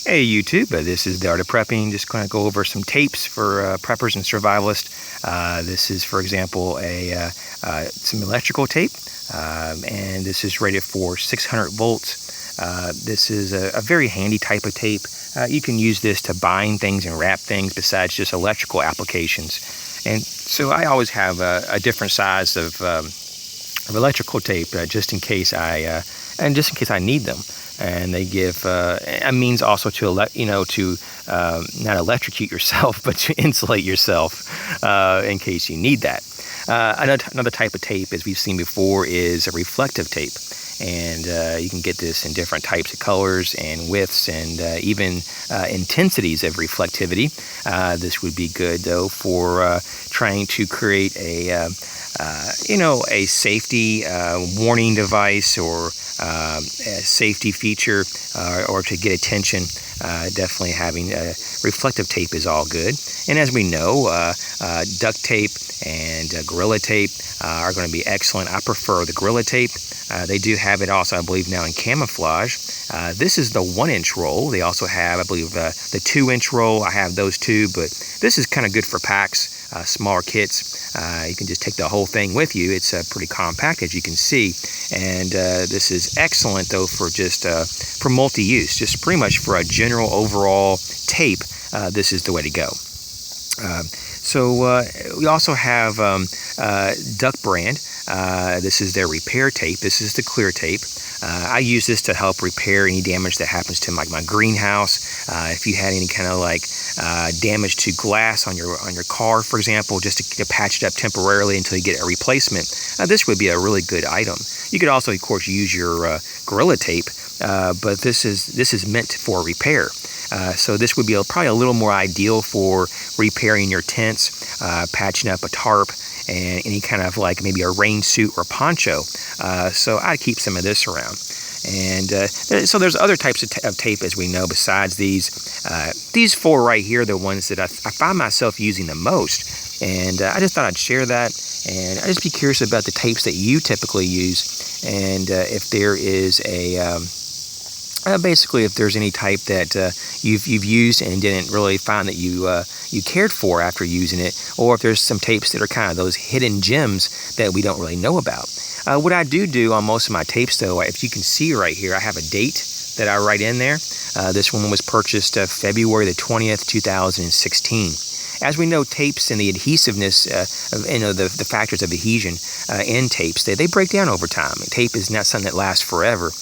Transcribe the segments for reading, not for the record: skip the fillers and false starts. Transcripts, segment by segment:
Hey YouTube, this is the Art of Prepping. Just going to go over some tapes for preppers and survivalists. This is, for example, some electrical tape, and this is rated for 600 volts. This is a very handy type of tape. You can use this to bind things and wrap things besides just electrical applications. And so I always have a different size of electrical tape just in case I need them. And they give a means also to not electrocute yourself, but to insulate yourself in case you need that. Another type of tape, as we've seen before, is a reflective tape. And you can get this in different types of colors and widths and even intensities of reflectivity. This would be good, though, for trying to create a safety warning device or a safety feature or to get attention. Definitely having reflective tape is all good. And as we know, duct tape and Gorilla Tape are going to be excellent. I prefer the Gorilla Tape. They do have it also, I believe, now in camouflage. This is the 1-inch roll. They also have, I believe, the 2-inch roll. I have those too, but this is kind of good for packs, smaller kits. You can just take the whole thing with you. It's pretty compact, as you can see. And this is excellent, though, for just for multi-use, just pretty much for a general overall tape. This is the way to go. So we also have Duck brand. This is their repair tape. This is the clear tape. I use this to help repair any damage that happens to my greenhouse. If you had any kind of damage to glass on your car, for example, just to patch it up temporarily until you get a replacement, this would be a really good item. You could also, of course, use your Gorilla Tape, but this is meant for repair. So this would be probably a little more ideal for repairing your tents, patching up a tarp, and any kind of maybe a rain suit or poncho. So I keep some of this around. And so there's other types of tape, as we know, besides these. These four right here, the ones that I find myself using the most. And I just thought I'd share that. And I'd just be curious about the tapes that you typically use. And if there is basically, if there's any type that you've used and didn't really find that you cared for after using it, or if there's some tapes that are kind of those hidden gems that we don't really know about. What I do on most of my tapes, though, if you can see right here, I have a date that I write in there. This one was purchased February the 20th, 2016. As we know, tapes and the adhesiveness, the factors of adhesion in tapes, they break down over time. Tape is not something that lasts forever.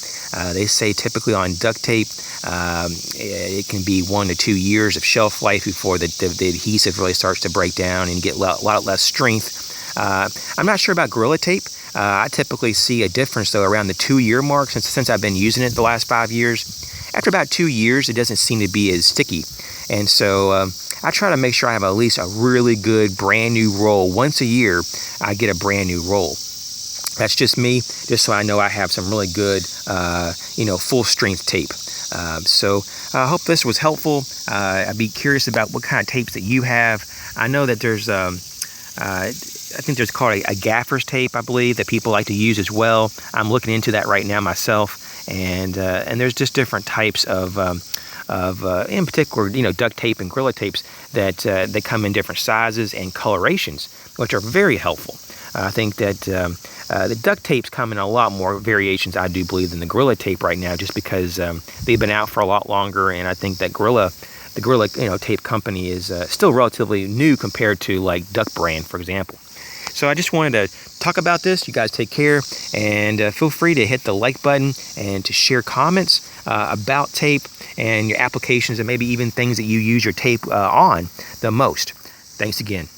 They say typically on duct tape, it can be 1 to 2 years of shelf life before the adhesive really starts to break down and get a lot less strength. I'm not sure about Gorilla Tape. I typically see a difference, though, around the 2-year mark since I've been using it the last 5 years. After about 2 years, it doesn't seem to be as sticky. And so I try to make sure I have at least a really good brand new roll. Once a year, I get a brand new roll. That's just me, just so I know I have some really good, full strength tape. So I hope this was helpful. I'd be curious about what kind of tapes that you have. I know that there's, I think there's called a gaffer's tape, I believe, that people like to use as well. I'm looking into that right now myself. And there's just different types of in particular, duct tape and Gorilla Tapes that they come in different sizes and colorations, which are very helpful. I think that the duct tapes come in a lot more variations, I do believe, than the Gorilla Tape right now, just because they've been out for a lot longer, and I think that the Gorilla Tape company is still relatively new compared to Duck brand, for example. So I just wanted to talk about this. You guys take care, and feel free to hit the like button and to share comments about tape and your applications and maybe even things that you use your tape on the most. Thanks again.